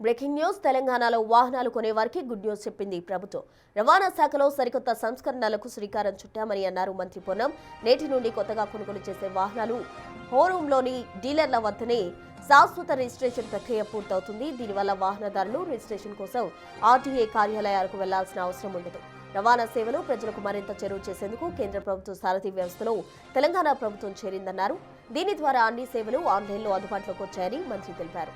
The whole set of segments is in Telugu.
బ్రేకింగ్ న్యూస్ తెలంగాణలో వాహనాలు కొనేవారికి గుడ్ న్యూస్ చెప్పింది ప్రభుత్వం. రవాణా శాఖలో సరికొత్త సంస్కరణలకు శ్రీకారం చుట్టామని అన్నారు మంత్రి పొన్నం. నేటి నుండి కొత్తగా కొనుగోలు చేసే వాహనాలు షోరూంలోని డీలర్ల వద్దనే శాశ్వత రిజిస్ట్రేషన్ ప్రక్రియ పూర్తవుతుంది. దీనివల్ల వాహనదారులు రిజిస్ట్రేషన్ కోసం ఆర్టీఏ కార్యాలయాలకు వెళ్లాల్సిన అవసరం ఉండదు. రవాణా సేవలు ప్రజలకు మరింత చేరువ చేసేందుకు కేంద్ర ప్రభుత్వ సారథి వ్యవస్థలో తెలంగాణ ప్రభుత్వం చేరిందన్నారు. దీని ద్వారా అన్ని సేవలు ఆన్లైన్లో అందుబాటులోకి వచ్చాయని మంత్రి తెలిపారు.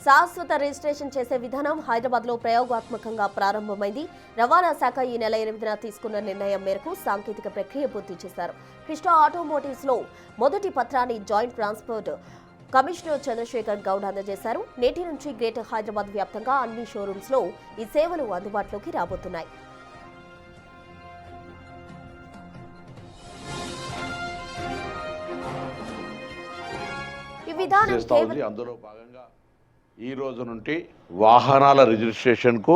శాశ్వత రిజిస్ట్రేషన్ చేసే విధానం హైదరాబాద్లో ప్రయోగాత్మకంగా ప్రారంభమైంది. రవాణా శాఖ ఈ నెల 8న తీసుకున్న నిర్ణయం మేరకు సాంకేతిక ప్రక్రియ పూర్తి చేశారు. కృష్ణ ఆటోమోటివ్స్లో మొదటి పత్రాన్ని joint transport commissioner Chandrashekar Goud అందజేశారు. నేటి నుంచి గ్రేటర్ హైదరాబాద్ వ్యాప్తంగా అన్ని షోరూమ్స్లో ఈ సేవలు అందుబాటులోకి రాబోతున్నాయి. ఈ విధానం ఈ రోజు నుండి వాహనాల రిజిస్ట్రేషన్కు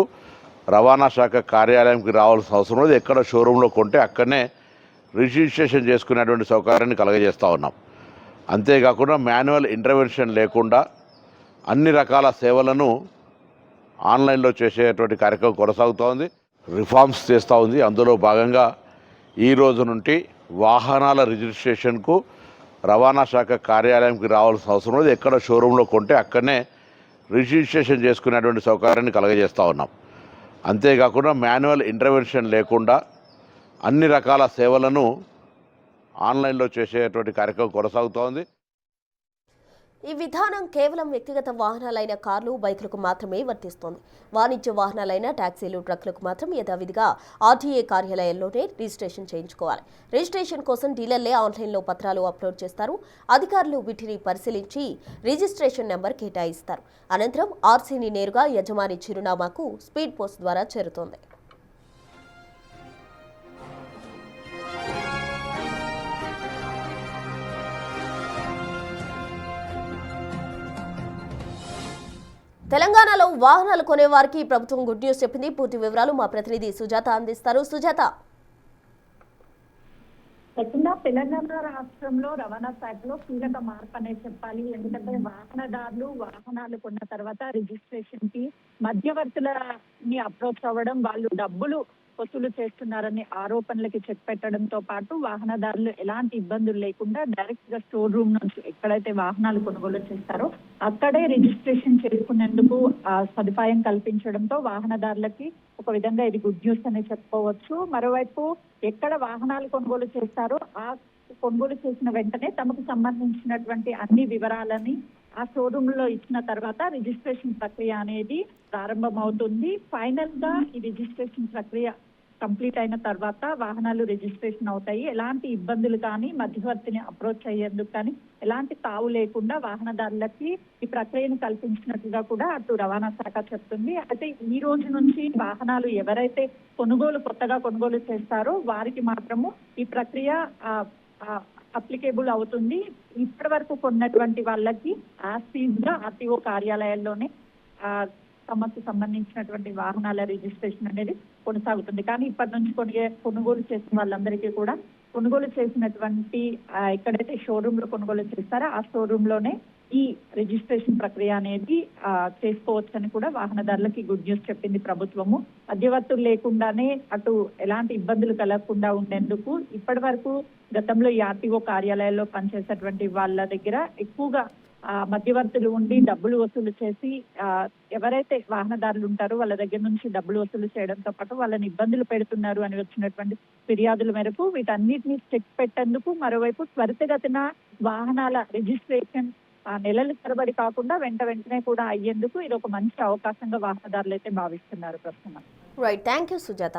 రవాణా శాఖ కార్యాలయంకి రావాల్సిన అవసరం లేదు. ఎక్కడ షోరూంలో కొంటే అక్కడనే రిజిస్ట్రేషన్ చేసుకునేటువంటి సౌకర్యాన్ని కలగజేస్తూ ఉన్నాం. అంతేకాకుండా మాన్యువల్ ఇంటర్వెన్షన్ లేకుండా అన్ని రకాల సేవలను ఆన్లైన్లో చేసేటువంటి కార్యక్రమం కొనసాగుతూ ఉంది. రిఫార్మ్స్ చేస్తూ ఉంది. అందులో భాగంగా ఈ రోజు నుండి వాహనాల రిజిస్ట్రేషన్కు రవాణా శాఖ కార్యాలయంకి రావాల్సిన అవసరం లేదు. ఎక్కడ షోరూంలో కొంటే అక్కడనే రిజిస్ట్రేషన్ చేసుకునేటువంటి సౌకర్యాన్ని కలగజేస్తూ ఉన్నాం. అంతేకాకుండా మాన్యువల్ ఇంటర్వెన్షన్ లేకుండా అన్ని రకాల సేవలను ఆన్లైన్లో చేసేటువంటి కార్యక్రమం కొనసాగుతోంది. ఈ విధానం కేవలం వ్యక్తిగత వాహనాలైన కార్లు, బైకులకు మాత్రమే వర్తిస్తోంది. వాణిజ్య వాహనాలైన టాక్సీలు, ట్రక్కులకు మాత్రం యథావిధిగా ఆర్టీఏ కార్యాలయంలోనే రిజిస్ట్రేషన్ చేయించుకోవాలి. రిజిస్ట్రేషన్ కోసం డీలర్లే ఆన్లైన్లో పత్రాలు అప్లోడ్ చేస్తారు. అధికారులు వీటిని పరిశీలించి రిజిస్ట్రేషన్ నెంబర్ కేటాయిస్తారు. అనంతరం ఆర్సీని నేరుగా యజమాని చిరునామాకు స్పీడ్ పోస్ట్ ద్వారా చేరుతోంది. తెలంగాణలో వాహనాలు కొనేవారికి ప్రభుత్వం గుడ్ న్యూస్ చెప్పింది. పూర్తి వివరాలు మా ప్రతినిధి సుజాత అందిస్తారు. సుజాత, తెలంగాణ రాష్ట్రంలో రవాణా శాఖలో కీలక మార్పు అనేది చెప్పాలి. ఎందుకంటే వాహనదారులు వాహనాలు కొన్న తర్వాత రిజిస్ట్రేషన్ కి మధ్యవర్తులని అప్రోచ్ అవ్వడం, వాళ్ళు డబ్బులు వసూలు చేస్తున్నారనే ఆరోపణలకి చెక్ పెట్టడంతో పాటు వాహనదారులు ఎలాంటి ఇబ్బందులు లేకుండా డైరెక్ట్ గా స్టోర్ రూమ్ నుంచి ఎక్కడైతే వాహనాలు కొనుగోలు చేస్తారో అక్కడే రిజిస్ట్రేషన్ చేసుకునేందుకు సదుపాయం కల్పించడంతో వాహనదారులకి ఒక విధంగా ఇది గుడ్ న్యూస్ అని చెప్పుకోవచ్చు. మరోవైపు ఎక్కడ వాహనాలు కొనుగోలు చేస్తారో ఆ కొనుగోలు చేసిన వెంటనే తమకు సంబంధించినటువంటి అన్ని వివరాలని ఆ షోరూమ్ లో ఇచ్చిన తర్వాత రిజిస్ట్రేషన్ ప్రక్రియ అనేది ప్రారంభమవుతుంది. ఫైనల్ గా ఈ రిజిస్ట్రేషన్ ప్రక్రియ కంప్లీట్ అయిన తర్వాత వాహనాలు రిజిస్ట్రేషన్ అవుతాయి. ఎలాంటి ఇబ్బందులు కానీ మధ్యవర్తిని అప్రోచ్ అయ్యేందుకు కానీ ఎలాంటి తావు లేకుండా వాహనదారులకి ఈ ప్రక్రియను కల్పించినట్లుగా కూడా అటు రవాణా శాఖ చెప్తుంది. అయితే ఈ రోజు నుంచి వాహనాలు ఎవరైతే కొత్తగా కొనుగోలు చేస్తారో వారికి మాత్రము ఈ ప్రక్రియ అప్లికేబుల్ అవుతుంది. ఇప్పటి వరకు కొన్నటువంటి వాళ్ళకి యాజ్ గా ఆర్టీఓ కార్యాలయాల్లోనే తమకు సంబంధించినటువంటి వాహనాల రిజిస్ట్రేషన్ అనేది కొనసాగుతుంది. కానీ ఇప్పటి నుంచి కొనుగోలు చేసిన వాళ్ళందరికీ కూడా కొనుగోలు చేసినటువంటి ఎక్కడైతే షోరూమ్ లో కొనుగోలు చేస్తారో ఆ షోరూమ్ లోనే ఈ రిజిస్ట్రేషన్ ప్రక్రియ అనేది చేసుకోవచ్చని కూడా వాహనదారులకి గుడ్ న్యూస్ చెప్పింది ప్రభుత్వము. మధ్యవర్తులు లేకుండానే అటు ఎలాంటి ఇబ్బందులు కలగకుండా ఉండేందుకు ఇప్పటి వరకు గతంలో ఈ ఆర్టీఓ కార్యాలయాల్లో పనిచేసేటువంటి వాళ్ళ దగ్గర ఎక్కువగా మధ్యవర్తులు ఉండి డబ్బులు వసూలు చేసి ఎవరైతే వాహనదారులు ఉంటారో వాళ్ళ దగ్గర నుంచి డబ్బులు వసూలు చేయడంతో పాటు వాళ్ళని ఇబ్బందులు పెడుతున్నారు అని వచ్చినటువంటి ఫిర్యాదుల మేరకు వీటన్నిటిని చెక్ పెట్టేందుకు మరోవైపు త్వరితగతిన వాహనాల రిజిస్ట్రేషన్ నెలల తరబడి కాకుండా వెంటనే కూడా అయ్యేందుకు ఇది ఒక మంచి అవకాశంగా వాహనదారులు అయితే భావిస్తున్నారు. ప్రస్తుతం రైట్, థ్యాంక్ యూ సుజాత.